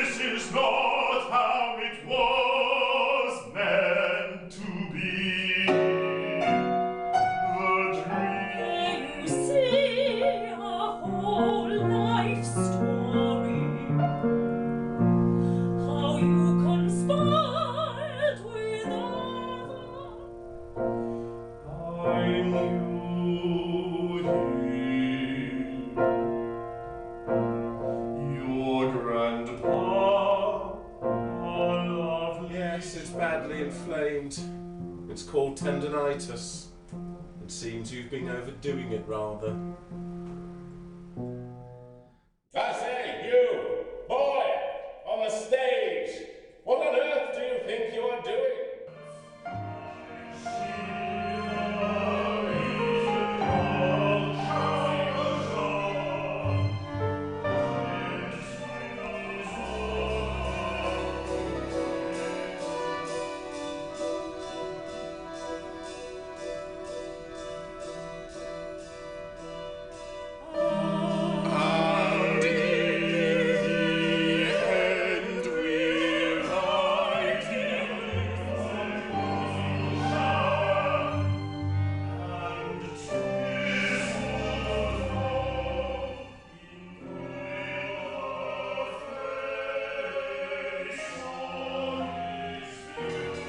this is not how it was meant to be. The dream. You see a whole life story, how you conspired with others. I knew him, your grandpa, lovely. Yes, it's badly inflamed. It's called tendinitis. It seems you've been overdoing it rather. I say, you, boy, on the stage, what on earth do you think you are doing? And in the end we'll hide in the shower, and 'tis all wrong in your face on his face.